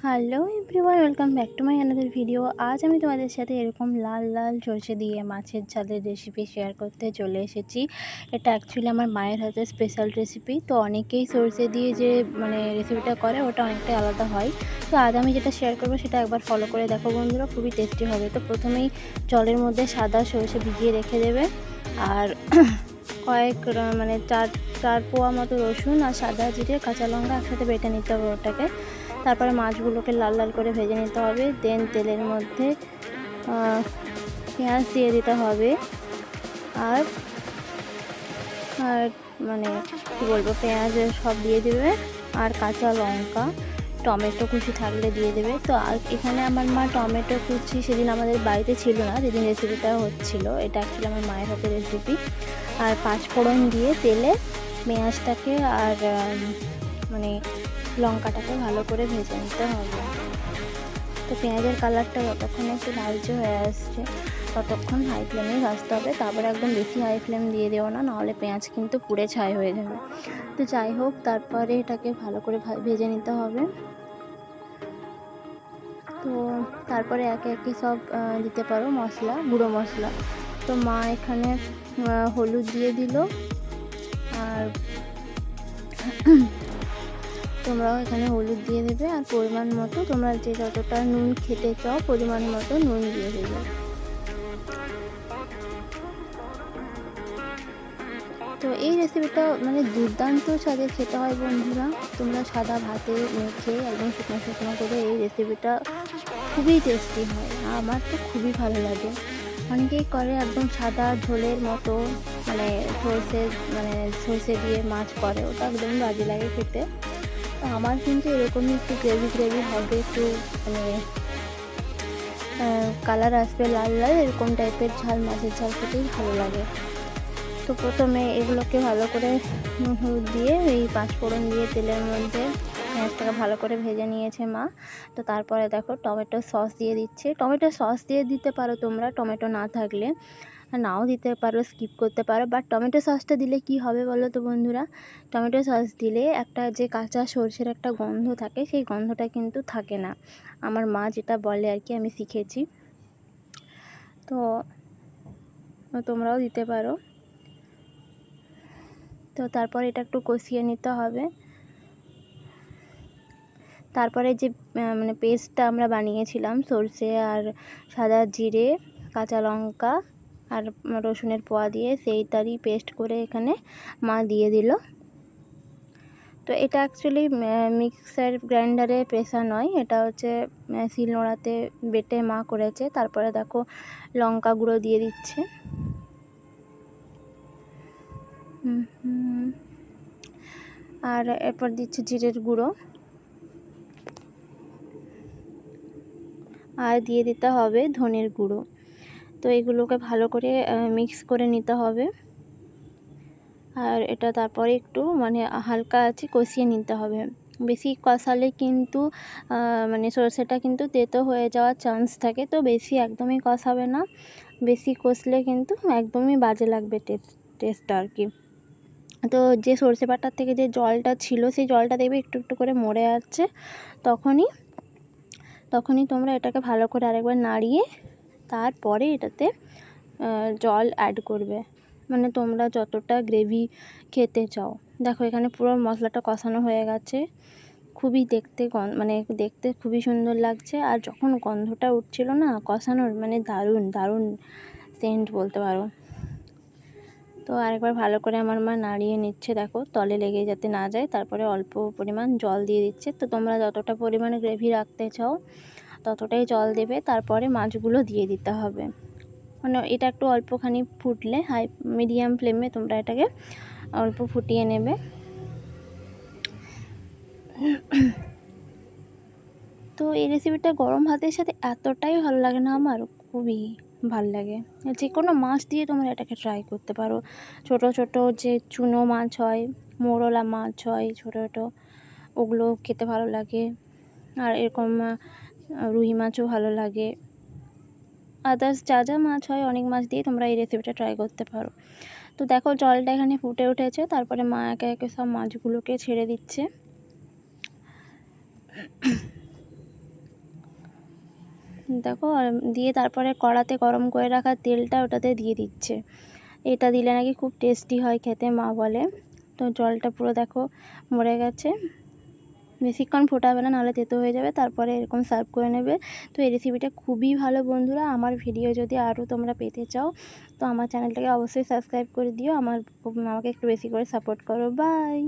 Hello everyone, welcome back to my another video. আজ আমি তোমাদের সাথে এরকম লাল লাল সরষে দিয়ে মাছের ঝালের রেসিপি শেয়ার করতে চলে এসেছি। এটা অ্যাকচুয়ালি আমার মায়ের হাতের স্পেশাল রেসিপি। তো অনেকেই সরষে দিয়ে যে রেসিপিটা করে ওটা অনেকটাই আলাদা হয়। তো আজ আমি যেটা শেয়ার করবো সেটা একবার ফলো করে দেখো বন্ধুরা, খুবই টেস্টি হবে। তো প্রথমেই জলের মধ্যে সাদা সরষে ভিজিয়ে রেখে দেবে, আর কয়েক চার পোয়া মতো রসুন আর সাদা জিরে কাঁচা লঙ্কা একসাথে বেটে নিতে হবে ওটাকে। তারপরে মাছগুলোকে লাল লাল করে ভেজে নিতে হবে। দেন তেলের মধ্যে পেঁয়াজ দিয়ে দিতে হবে, আর আর কী বলবো, পেঁয়াজ সব দিয়ে দেবে, আর কাঁচা লঙ্কা, টমেটো কুচি থাকলে দিয়ে দেবে। তো আর এখানে আমার মা টমেটো কুচি সেদিন আমাদের বাড়িতে ছিল না, যেদিন রেসিপিটা হচ্ছিলো। এটা অ্যাকচুয়ালি আমার মায়ের হাতের রেসিপি। আর পাঁচফোড়ন দিয়ে তেলে পেঁয়াজটাকে আর লঙ্কাটাকে ভালো করে ভেজে নিতে হবে। তো পেঁয়াজের কালারটা যতক্ষণ একটু লালচে হয়ে আসছে ততক্ষণ হাই ফ্লেমেই ভাজতে হবে। তারপরে একদম বেশি হাই ফ্লেম দিয়ে দেবো না, নাহলে পেঁয়াজ কিন্তু পুড়ে ছাই হয়ে যাবে। তো যাই হোক, তারপরে এটাকে ভালো করে ভেজে নিতে হবে। তো তারপরে একে একে সব দিতে পারো মশলা, গুঁড়ো মশলা। তো মা এখানে হলুদ দিয়ে দিল, আর তোমরাও এখানে হলুদ দিয়ে দেবে, আর পরিমাণ মতো তোমরা যে যতটা নুন খেতে চাও পরিমাণ মতো নুন দিয়ে দেবে। তো এই রেসিপিটা দুর্দান্ত স্বাদে খেতে হয় বন্ধুরা। তোমরা সাদা ভাতে মেখে একদম শুকনো শুকনো করে এই রেসিপিটা খুবই টেস্টি হয়, আমার তো খুবই ভালো লাগে। অনেকেই করে একদম সাদা ঝোলের মতো, সর্ষে দিয়ে মাছ করে, ওটা একদম বাজে লাগে খেতে। তো আমার কিন্তু এরকমই একটু গ্রেভি গ্রেভি হবে, একটু কালার আসবে লাল লাল, এরকম টাইপের ঝাল, মাছের ঝাল খেতেই ভালো লাগে। তো প্রথমে এগুলোকে ভালো করে হলুদ দিয়ে এই পাঁচফোড়ন দিয়ে তেলের মধ্যে পেঁয়াজটাকে ভালো করে ভেজে নিয়েছে মা। তো তারপরে দেখো টমেটো সস দিয়ে দিচ্ছে। টমেটো সস দিয়ে দিতে পারো তোমরা, টমেটো না থাকলে নাও দিতে পারো, স্কিপ করতে পারো। বাট টমেটো সসটা দিলে কি হবে বলো তো বন্ধুরা, টমেটো সস দিলে একটা যে কাঁচা সরষের একটা গন্ধ থাকে, সেই গন্ধটা কিন্তু থাকে না। আমার মা যেটা বলে আর কি, আমি শিখেছি। তো তোমরাও দিতে পারো। তো তারপর এটা একটু কষিয়ে নিতে হবে। তারপরে যে পেস্টটা আমরা বানিয়েছিলাম সরষে আর সাদা জিরে কাঁচা লঙ্কা আর রসুনের পোয়া দিয়ে, সেইটারই পেস্ট করে এখানে মা দিয়ে দিল। তো এটা অ্যাকচুয়ালি মিক্সার গ্রাইন্ডারে পেশা নয়, এটা হচ্ছে শিলনোড়াতে বেটে মা করেছে। তারপরে দেখো লঙ্কা গুঁড়ো দিয়ে দিচ্ছে, আর এরপর দিচ্ছে জিরের গুঁড়ো, আর দিয়ে দিতে হবে ধনের গুঁড়ো। তো এগুলোকে ভালো করে মিক্স করে নিতে হবে, আর এটা তারপরে একটু হালকা আছে কষিয়ে নিতে হবে। বেশি কষালে কিন্তু সরষেটা কিন্তু তেতো হয়ে যাওয়ার চান্স থাকে, তো বেশি একদমই কষাবে না। বেশি কষলে কিন্তু একদমই বাজে লাগবে টেস্টটা আর কি। তো যে সরষে বাটার থেকে যে জলটা ছিল, সেই জলটা দেখবে একটু একটু করে মরে যাচ্ছে। তখনই তোমরা এটাকে ভালো করে আরেকবার নাড়িয়ে তারপরে এটাতে জল অ্যাড করবে, তোমরা যতটা গ্রেভি খেতে চাও। দেখো এখানে পুরো মশলাটা কষানো হয়ে গেছে, খুবই দেখতে খুবই সুন্দর লাগছে। আর যখন গন্ধটা উঠছিল না কষানোর, দারুণ দারুণ সেন্ট বলতে পারো। তো আরেকবার ভালো করে আমার মা নাড়িয়ে নিচ্ছে, দেখো তলে লেগে যাতে না যায়। তারপরে অল্প পরিমাণ জল দিয়ে দিচ্ছে। তো তোমরা যতটা পরিমাণে গ্রেভি রাখতে চাও ততটাই জল দেবে। তারপরে মাছগুলো দিয়ে দিতে হবে। এটা একটু অল্পখানি ফুটলে মিডিয়াম ফ্লেমে তোমরা এটাকে অল্প ফুটিয়ে নেবে। তো এই রেসিপিটা গরম ভাতের সাথে এতটাই ভালো লাগে না, আমার খুবই ভালো লাগে। যে কোনো মাছ দিয়ে তোমরা এটাকে ট্রাই করতে পারো। ছোট ছোট যে চুনো মাছ হয়, মোরলা মাছ হয় ছোটো ছোটো, ওগুলো খেতে ভালো লাগে। আর এরকম রুই মাছও ভালো লাগে। আদার্স যা যা মাছ হয়, অনেক মাছ দিয়ে তোমরা এই রেসিপিটা ট্রাই করতে পারো। তো দেখো জলটা এখানে ফুটে উঠেছে। তারপরে মা একে একে সব মাছগুলোকে ছেড়ে দিচ্ছে। দেখো আর দিয়ে তারপরে কড়াতে গরম করে রাখা তেলটা ওটাতে দিয়ে দিচ্ছে। এটা দিলে নাকি খুব টেস্টি হয় খেতে মা বলে। তো জলটা পুরো দেখো মরে গেছে, বেশিক্ষণ ফোটাবে না, নাহলে তেতো হয়ে যাবে। তারপরে এরকম সার্ভ করে নেবে। তো এই রেসিপিটা খুবই ভালো বন্ধুরা। আমার ভিডিও যদি আরও তোমরা পেতে চাও তো আমার চ্যানেলটাকে অবশ্যই সাবস্ক্রাইব করে দিও। আমাকে একটু বেশি করে সাপোর্ট করো। বাই।